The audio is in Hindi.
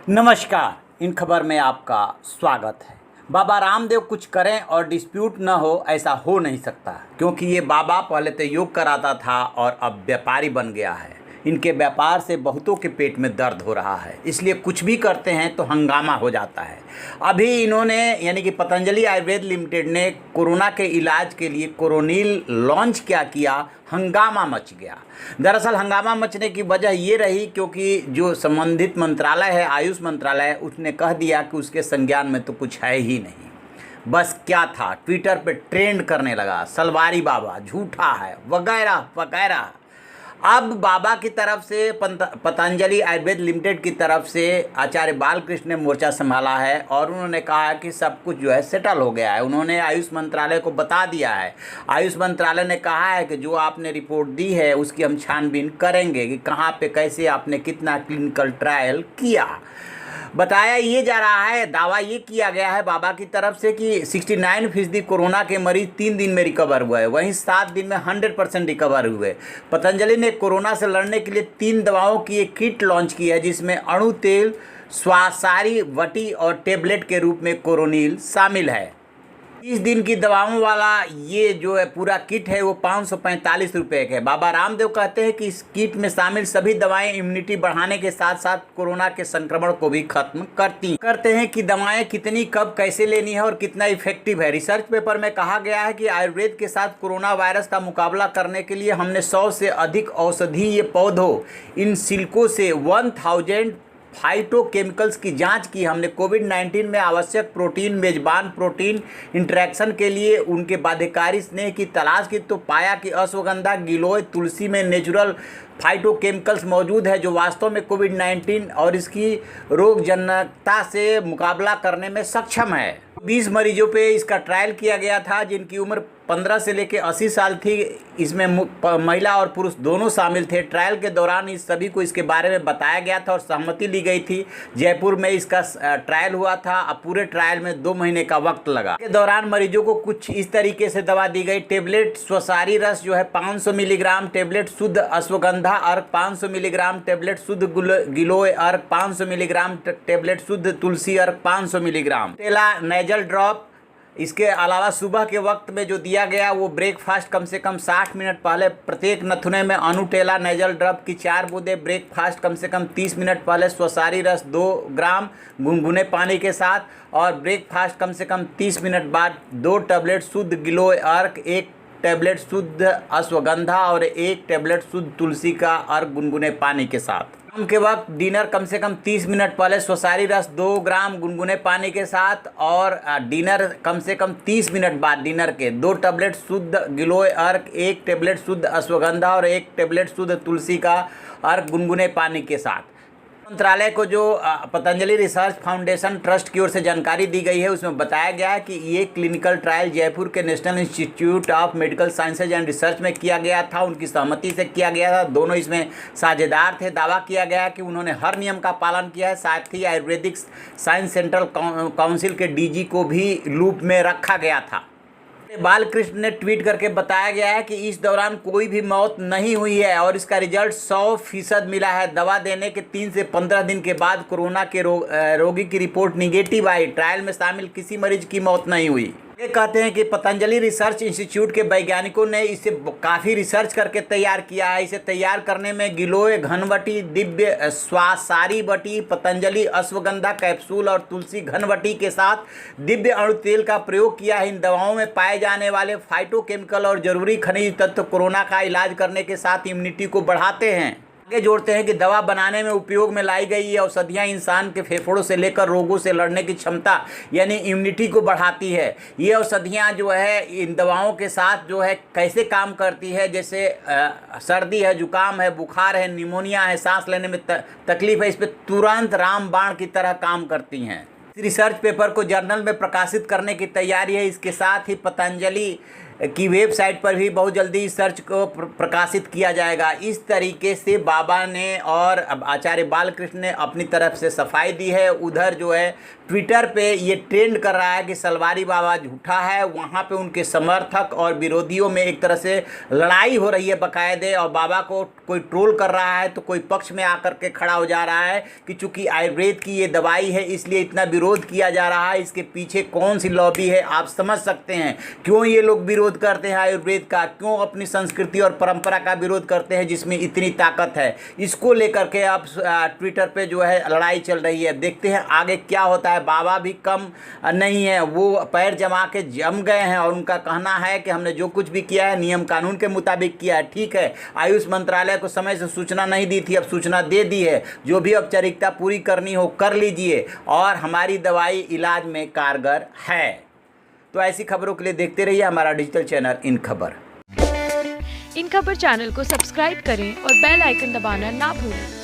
नमस्कार। इन खबर में आपका स्वागत है। बाबा रामदेव कुछ करें और डिस्प्यूट न हो, ऐसा हो नहीं सकता, क्योंकि ये बाबा पहले तो योग कराता था और अब व्यापारी बन गया है। इनके व्यापार से बहुतों के पेट में दर्द हो रहा है, इसलिए कुछ भी करते हैं तो हंगामा हो जाता है। अभी इन्होंने यानी कि पतंजलि आयुर्वेद लिमिटेड ने कोरोना के इलाज के लिए कोरोनिल लॉन्च क्या किया, हंगामा मच गया। दरअसल हंगामा मचने की वजह ये रही क्योंकि जो संबंधित मंत्रालय है, आयुष मंत्रालय, उसने कह दिया कि उसके संज्ञान में तो कुछ है ही नहीं। बस क्या था, ट्विटर पे ट्रेंड करने लगा, सलवारी बाबा झूठा है वगैरह वगैरह। अब बाबा की तरफ से पतंजलि आयुर्वेद लिमिटेड की तरफ से आचार्य बालकृष्ण ने मोर्चा संभाला है और उन्होंने कहा है कि सब कुछ जो है सेटल हो गया है। उन्होंने आयुष मंत्रालय को बता दिया है। आयुष मंत्रालय ने कहा है कि जो आपने रिपोर्ट दी है उसकी हम छानबीन करेंगे कि कहाँ पे कैसे आपने कितना क्लिनिकल ट्रायल किया। बताया ये जा रहा है, दावा ये किया गया है बाबा की तरफ से कि 69% कोरोना के मरीज 3 दिन में रिकवर हुए हैं, वहीं 7 दिन में 100% रिकवर हुए। पतंजलि ने कोरोना से लड़ने के लिए 3 दवाओं की एक किट लॉन्च की है, जिसमें अणु तेल, स्वासारी वटी और टेबलेट के रूप में कोरोनिल शामिल है। 30 दिन की दवाओं वाला ये जो है पूरा किट है वो 545 रुपये का है। बाबा रामदेव कहते हैं कि इस किट में शामिल सभी दवाएं इम्यूनिटी बढ़ाने के साथ साथ कोरोना के संक्रमण को भी खत्म करते हैं कि दवाएं कितनी कब कैसे लेनी है और कितना इफेक्टिव है। रिसर्च पेपर में कहा गया है कि आयुर्वेद के साथ कोरोना वायरस का मुकाबला करने के लिए हमने 100 से अधिक औषधीय पौधों इन सिल्को से 1000 फाइटोकेमिकल्स की जांच की। हमने कोविड-19 में आवश्यक प्रोटीन, मेजबान प्रोटीन इंटरेक्शन के लिए उनके बाध्यकारी स्नेह की तलाश की, तो पाया कि अश्वगंधा, गिलोय, तुलसी में नेचुरल फाइटोकेमिकल्स मौजूद है जो वास्तव में कोविड-19 और इसकी रोगजनकता से मुकाबला करने में सक्षम है। 20 मरीजों पे इसका ट्रायल किया गया था जिनकी उम्र 15 से लेकर 80 साल थी। इसमें महिला और पुरुष दोनों शामिल थे। ट्रायल के दौरान इस सभी को इसके बारे में बताया गया था और सहमति ली गई थी। जयपुर में इसका ट्रायल हुआ था। अब पूरे ट्रायल में 2 महीने का वक्त लगा। के दौरान मरीजों को कुछ इस तरीके से दवा दी गई। टेबलेट स्वसारी रस जो है 500 मिलीग्राम, टेबलेट शुद्ध अश्वगंधा अर्क 500 मिलीग्राम, टेबलेट शुद्ध गिलोय अर्क 500 मिलीग्राम, टेबलेट शुद्ध तुलसी अर्क 500 मिलीग्राम, टेला नेजल ड्रॉप। इसके अलावा सुबह के वक्त में जो दिया गया वो ब्रेकफास्ट कम से कम 60 मिनट पहले प्रत्येक नथुने में अनुटेला नेजल ड्रॉप की 4 बूंदें, ब्रेकफास्ट कम से कम 30 मिनट पहले स्वसारी रस 2 ग्राम गुनगुने पानी के साथ, और ब्रेकफास्ट कम से कम 30 मिनट बाद 2 टैबलेट शुद्ध गिलोय अर्क, 1 टैबलेट शुद्ध अश्वगंधा और 1 टैबलेट शुद्ध तुलसी का अर्क गुनगुने पानी के साथ। शाम के वक्त डिनर कम से कम 30 मिनट पहले स्वसारी रस 2 ग्राम गुनगुने पानी के साथ, और डिनर कम से कम 30 मिनट बाद डिनर के 2 टैबलेट शुद्ध गिलोय अर्क, 1 टैबलेट शुद्ध अश्वगंधा और 1 टैबलेट शुद्ध तुलसी का अर्क गुनगुने पानी के साथ। मंत्रालय को जो पतंजलि रिसर्च फाउंडेशन ट्रस्ट की ओर से जानकारी दी गई है उसमें बताया गया है कि ये क्लिनिकल ट्रायल जयपुर के national institute of medical sciences and research में किया गया था। उनकी सहमति से किया गया था। दोनों इसमें साझेदार थे। दावा किया गया है कि उन्होंने हर नियम का पालन किया है। साथ ही आयुर्वेदिक साइंस सेंट्रल काउंसिल के डीजी को भी लूप में रखा गया था। बालकृष्ण ने ट्वीट करके बताया गया है कि इस दौरान कोई भी मौत नहीं हुई है और इसका रिजल्ट 100% मिला है। दवा देने के 3 से 15 दिन के बाद कोरोना के रोगी की रिपोर्ट निगेटिव आई। ट्रायल में शामिल किसी मरीज की मौत नहीं हुई। ये कहते हैं कि पतंजलि रिसर्च इंस्टीट्यूट के वैज्ञानिकों ने इसे काफ़ी रिसर्च करके तैयार किया है। इसे तैयार करने में गिलोय घनवटी, दिव्य स्वासारी वटी, पतंजलि अश्वगंधा कैप्सूल और तुलसी घनवटी के साथ दिव्य अणु तेल का प्रयोग किया है। इन दवाओं में पाए जाने वाले फाइटोकेमिकल और जरूरी खनिज तत्व कोरोना का इलाज करने के साथ इम्यूनिटी को बढ़ाते हैं। आगे जोड़ते हैं कि दवा बनाने में उपयोग में लाई गई ये औषधियाँ इंसान के फेफड़ों से लेकर रोगों से लड़ने की क्षमता यानी इम्यूनिटी को बढ़ाती है। ये औषधियाँ जो है इन दवाओं के साथ जो है कैसे काम करती है, जैसे सर्दी है, जुकाम है, बुखार है, निमोनिया है, सांस लेने में तकलीफ है, इस पर तुरंत रामबाण की तरह काम करती हैं। इस रिसर्च पेपर को जर्नल में प्रकाशित करने की तैयारी है। इसके साथ ही पतंजलि की वेबसाइट पर भी बहुत जल्दी सर्च को प्रकाशित किया जाएगा। इस तरीके से बाबा ने और आचार्य बालकृष्ण ने अपनी तरफ से सफाई दी है। उधर जो है ट्विटर पे ये ट्रेंड कर रहा है कि सलवारी बाबा झूठा है। वहाँ पे उनके समर्थक और विरोधियों में एक तरह से लड़ाई हो रही है बाकायदे, और बाबा को कोई ट्रोल कर रहा है तो कोई पक्ष में आकर के खड़ा हो जा रहा है कि चूंकि आयुर्वेद की ये दवाई है इसलिए इतना विरोध किया जा रहा है। इसके पीछे कौन सी लॉबी है आप समझ सकते हैं। क्यों ये लोग विरोध करते हैं आयुर्वेद का, क्यों अपनी संस्कृति और परंपरा का विरोध करते हैं जिसमें इतनी ताकत है। इसको लेकर के अब ट्विटर पे जो है लड़ाई चल रही है। देखते हैं आगे क्या होता है। बाबा भी कम नहीं है, वो पैर जमा के जम गए हैं और उनका कहना है कि हमने जो कुछ भी किया है नियम कानून के मुताबिक किया है। ठीक है, आयुष मंत्रालय को समय से सूचना नहीं दी थी, अब सूचना दे दी है। जो भी औपचारिकता पूरी करनी हो कर लीजिए, और हमारी दवाई इलाज में कारगर है। तो ऐसी खबरों के लिए देखते रहिए हमारा डिजिटल चैनल इन खबर। इन खबर चैनल को सब्सक्राइब करें और बेल आइकन दबाना ना भूलें।